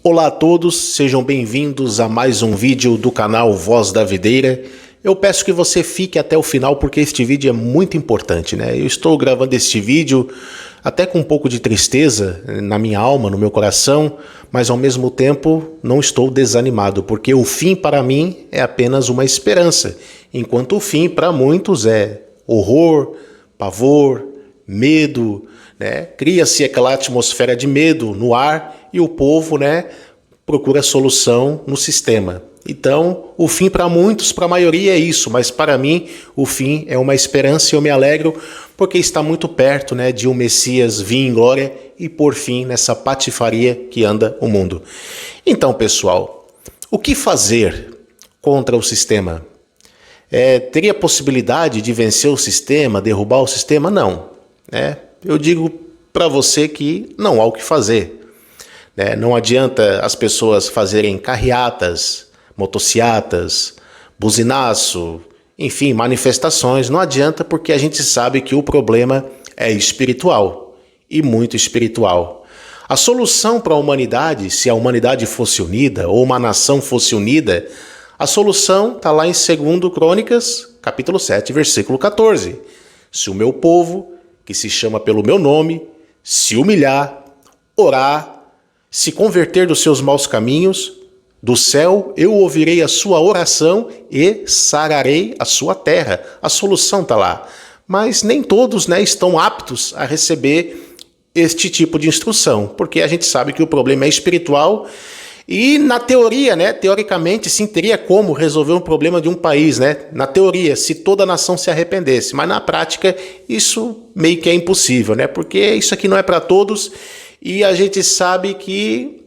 Olá a todos, sejam bem-vindos a mais um vídeo do canal Voz da Videira. Eu peço que você fique até o final porque este vídeo é muito importante, né? Eu estou gravando este vídeo até com um pouco de tristeza na minha alma, no meu coração, mas ao mesmo tempo não estou desanimado, porque o fim para mim é apenas uma esperança, enquanto o fim para muitos é horror, pavor, medo, né? Cria-se aquela atmosfera de medo no ar e o povo, né, procura solução no sistema. Então, o fim para muitos, para a maioria é isso, mas para mim o fim é uma esperança e eu me alegro porque está muito perto, né, de um Messias vir em glória e por fim nessa patifaria que anda o mundo. Então, pessoal, o que fazer contra o sistema? Teria possibilidade de vencer o sistema, derrubar o sistema? Não. Eu digo para você que não há o que fazer. Não adianta as pessoas fazerem carreatas, motociatas, buzinaço, enfim, manifestações. Não adianta porque a gente sabe que o problema é espiritual e muito espiritual. A solução para a humanidade, se a humanidade fosse unida ou uma nação fosse unida, a solução está lá em 2 Crônicas, capítulo 7, versículo 14. Se o meu povo, que se chama pelo meu nome, se humilhar, orar, se converter dos seus maus caminhos, do céu eu ouvirei a sua oração e sararei a sua terra. A solução está lá. Mas nem todos, estão aptos a receber este tipo de instrução, porque a gente sabe que o problema é espiritual e na teoria, teoricamente, sim, teria como resolver um problema de um país, na teoria, se toda a nação se arrependesse, mas na prática isso meio que é impossível, porque isso aqui não é para todos. E a gente sabe que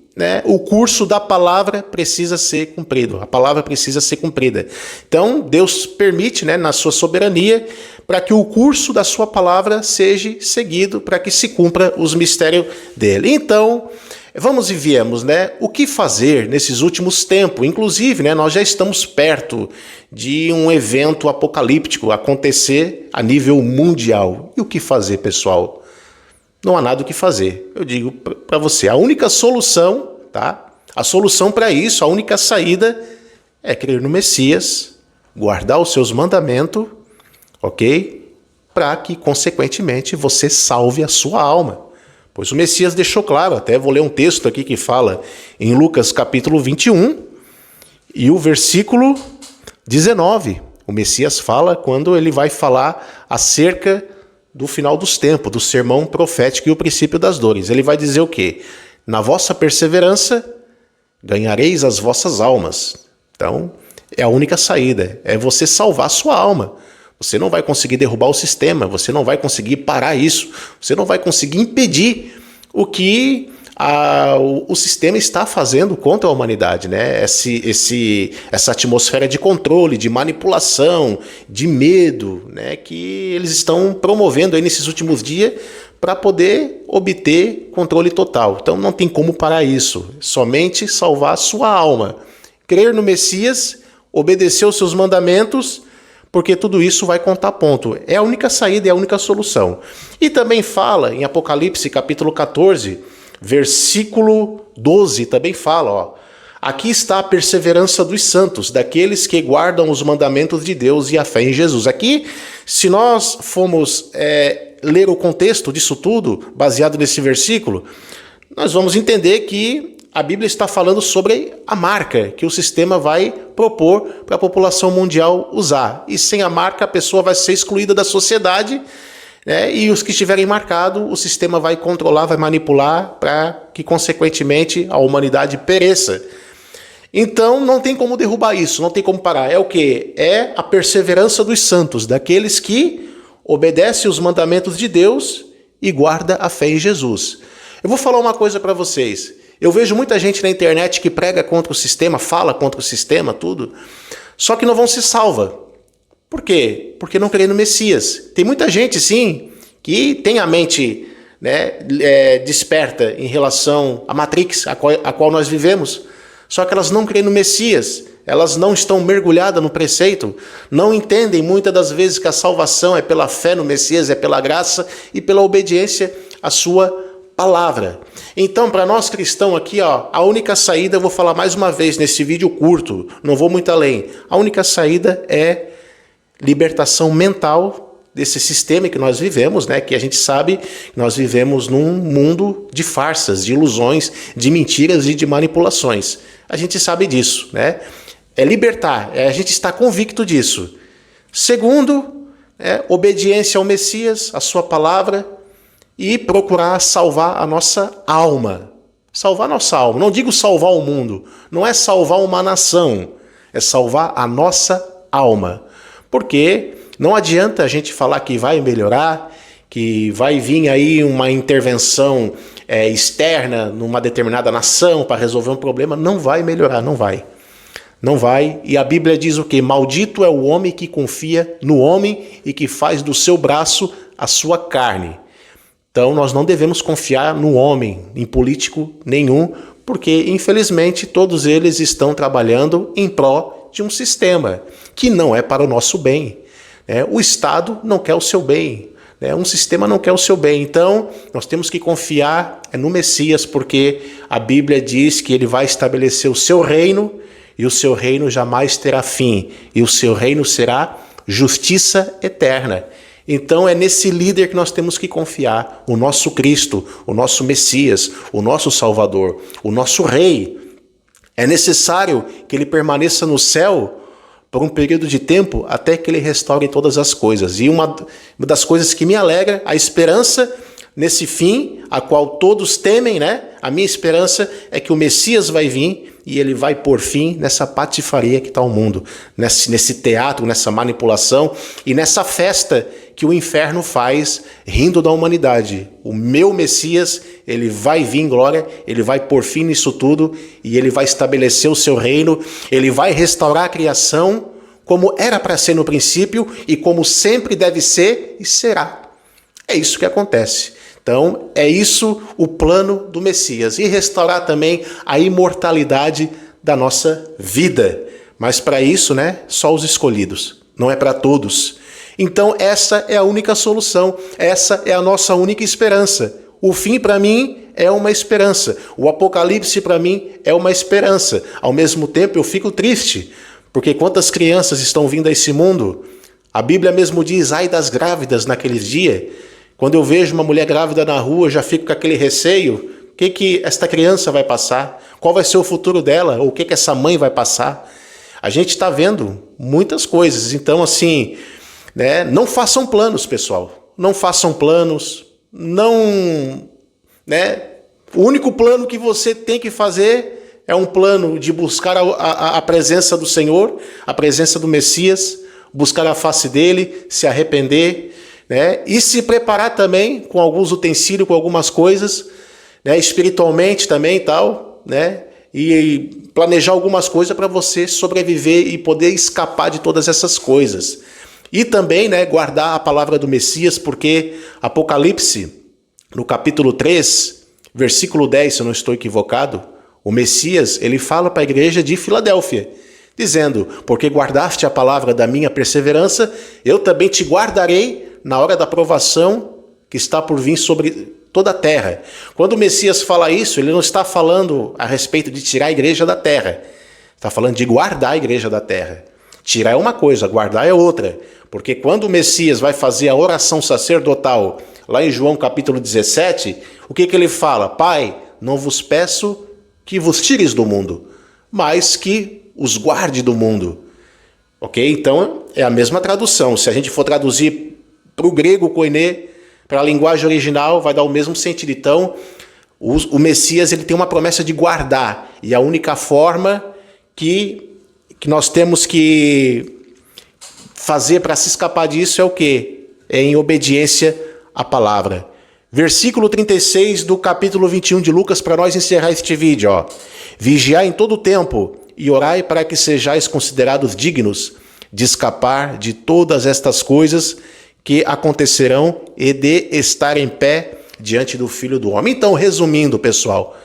o curso da palavra precisa ser cumprido. A palavra precisa ser cumprida. Então, Deus permite, na sua soberania, para que o curso da sua palavra seja seguido, para que se cumpra os mistérios dele. Então, vamos e viemos, o que fazer nesses últimos tempos? Inclusive, nós já estamos perto de um evento apocalíptico acontecer a nível mundial. E o que fazer, pessoal? Não há nada o que fazer. Eu digo para você, a única solução, a solução para isso, a única saída é crer no Messias, guardar os seus mandamentos, ok? Para que, consequentemente, você salve a sua alma. Pois o Messias deixou claro, até vou ler um texto aqui que fala em Lucas capítulo 21 e o versículo 19. O Messias fala quando ele vai falar acerca do final dos tempos, do sermão profético e o princípio das dores. Ele vai dizer o quê? Na vossa perseverança ganhareis as vossas almas. Então, é a única saída, é você salvar a sua alma. Você não vai conseguir derrubar o sistema, você não vai conseguir parar isso, você não vai conseguir impedir o que o sistema está fazendo contra a humanidade, essa atmosfera de controle, de manipulação, de medo, que eles estão promovendo aí nesses últimos dias para poder obter controle total. Então não tem como parar isso, somente salvar a sua alma, crer no Messias, obedecer os seus mandamentos, porque tudo isso vai contar ponto. É a única saída, é a única solução. E também fala em Apocalipse capítulo 14, versículo 12, também fala, aqui está a perseverança dos santos, daqueles que guardam os mandamentos de Deus e a fé em Jesus. Aqui, se nós formos ler o contexto disso tudo, baseado nesse versículo, nós vamos entender que a Bíblia está falando sobre a marca que o sistema vai propor para a população mundial usar. E sem a marca, a pessoa vai ser excluída da sociedade, e os que estiverem marcados, o sistema vai controlar, vai manipular para que, consequentemente, a humanidade pereça. Então, não tem como derrubar isso, não tem como parar. É o quê? É a perseverança dos santos, daqueles que obedecem os mandamentos de Deus e guardam a fé em Jesus. Eu vou falar uma coisa para vocês. Eu vejo muita gente na internet que prega contra o sistema, fala contra o sistema, tudo, só que não vão ser salva. Por quê? Porque não crê no Messias. Tem muita gente, sim, que tem a mente desperta em relação à Matrix, a qual nós vivemos, só que elas não creem no Messias, elas não estão mergulhadas no preceito, não entendem muitas das vezes que a salvação é pela fé no Messias, é pela graça e pela obediência à sua palavra. Então, para nós cristãos aqui, ó, a única saída, eu vou falar mais uma vez nesse vídeo curto, não vou muito além. A única saída é libertação mental desse sistema que nós vivemos, né? Que a gente sabe que nós vivemos num mundo de farsas, de ilusões, de mentiras e de manipulações. A gente sabe disso, né? É libertar, a gente está convicto disso. Segundo, obediência ao Messias, a sua palavra, e procurar salvar a nossa alma. Salvar a nossa alma. Não digo salvar o mundo, não é salvar uma nação, é salvar a nossa alma. Porque não adianta a gente falar que vai melhorar, que vai vir aí uma intervenção externa numa determinada nação para resolver um problema. Não vai melhorar, não vai. Não vai. E a Bíblia diz o quê? Maldito é o homem que confia no homem e que faz do seu braço a sua carne. Então nós não devemos confiar no homem, em político nenhum, porque infelizmente todos eles estão trabalhando em prol de um sistema que não é para o nosso bem. O Estado não quer o seu bem, um sistema não quer o seu bem. Então nós temos que confiar no Messias, porque a Bíblia diz que ele vai estabelecer o seu reino e o seu reino jamais terá fim, e o seu reino será justiça eterna. Então é nesse líder que nós temos que confiar, o nosso Cristo, o nosso Messias, o nosso Salvador, o nosso Rei. É necessário que ele permaneça no céu por um período de tempo até que ele restaure todas as coisas. E uma das coisas que me alegra, a esperança nesse fim, a qual todos temem, né? A minha esperança é que o Messias vai vir e ele vai pôr fim nessa patifaria que está o mundo, nesse teatro, nessa manipulação e nessa festa que o inferno faz rindo da humanidade. O meu Messias, ele vai vir em glória, ele vai pôr fim nisso tudo e ele vai estabelecer o seu reino, ele vai restaurar a criação como era para ser no princípio e como sempre deve ser e será. É isso que acontece. Então, é isso o plano do Messias. E restaurar também a imortalidade da nossa vida. Mas para isso, né, só os escolhidos. Não é para todos. Então, essa é a única solução. Essa é a nossa única esperança. O fim, para mim, é uma esperança. O Apocalipse, para mim, é uma esperança. Ao mesmo tempo, eu fico triste. Porque quantas crianças estão vindo a esse mundo? A Bíblia mesmo diz, ai das grávidas naqueles dias. Quando eu vejo uma mulher grávida na rua, eu já fico com aquele receio. O que esta criança vai passar? Qual vai ser o futuro dela? Ou o que essa mãe vai passar? A gente está vendo muitas coisas. Então, assim, né, não façam planos, pessoal. Não façam planos. Não, né? O único plano que você tem que fazer é um plano de buscar a presença do Senhor, a presença do Messias, buscar a face dele, se arrepender, né? E se preparar também com alguns utensílios, com algumas coisas, né? Espiritualmente também e tal, né? E planejar algumas coisas para você sobreviver e poder escapar de todas essas coisas. E também, né, guardar a palavra do Messias, porque Apocalipse, no capítulo 3, versículo 10, se eu não estou equivocado, o Messias, ele fala para a igreja de Filadélfia, dizendo, porque guardaste a palavra da minha perseverança, eu também te guardarei na hora da provação que está por vir sobre toda a terra. Quando o Messias fala isso, ele não está falando a respeito de tirar a igreja da terra. Está falando de guardar a igreja da terra. Tirar é uma coisa, guardar é outra. Porque quando o Messias vai fazer a oração sacerdotal, lá em João capítulo 17, o que ele fala? Pai, não vos peço que vos tires do mundo, mas que os guarde do mundo. Ok? Então, é a mesma tradução. Se a gente for traduzir para o grego koiné, para a linguagem original, vai dar o mesmo sentido. Então, o Messias, ele tem uma promessa de guardar. E a única forma que nós temos que fazer para se escapar disso é o quê? É em obediência à palavra. Versículo 36 do capítulo 21 de Lucas, para nós encerrar este vídeo. Ó. Vigiai em todo o tempo e orai para que sejais considerados dignos de escapar de todas estas coisas que acontecerão e de estar em pé diante do Filho do Homem. Então, resumindo, pessoal,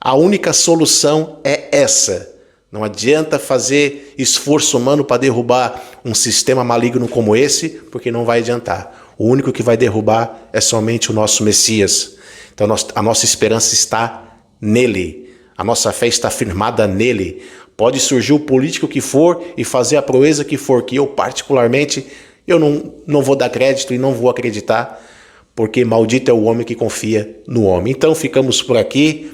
a única solução é essa. Não adianta fazer esforço humano para derrubar um sistema maligno como esse, porque não vai adiantar. O único que vai derrubar é somente o nosso Messias. Então, a nossa esperança está nele. A nossa fé está firmada nele. Pode surgir o político que for e fazer a proeza que for, que eu particularmente, eu não vou dar crédito e não vou acreditar, porque maldito é o homem que confia no homem. Então ficamos por aqui,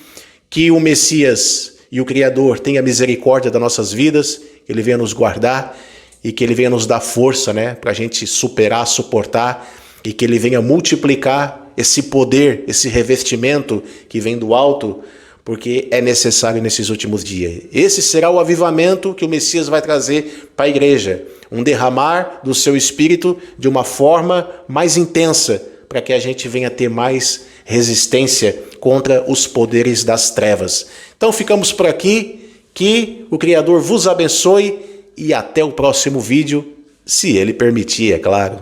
que o Messias e o Criador tenha misericórdia das nossas vidas, que Ele venha nos guardar e que Ele venha nos dar força, né, para a gente superar, suportar, e que Ele venha multiplicar esse poder, esse revestimento que vem do alto, porque é necessário nesses últimos dias. Esse será o avivamento que o Messias vai trazer para a igreja, um derramar do seu Espírito de uma forma mais intensa, para que a gente venha ter mais resistência contra os poderes das trevas. Então ficamos por aqui, que o Criador vos abençoe e até o próximo vídeo, se Ele permitir, é claro.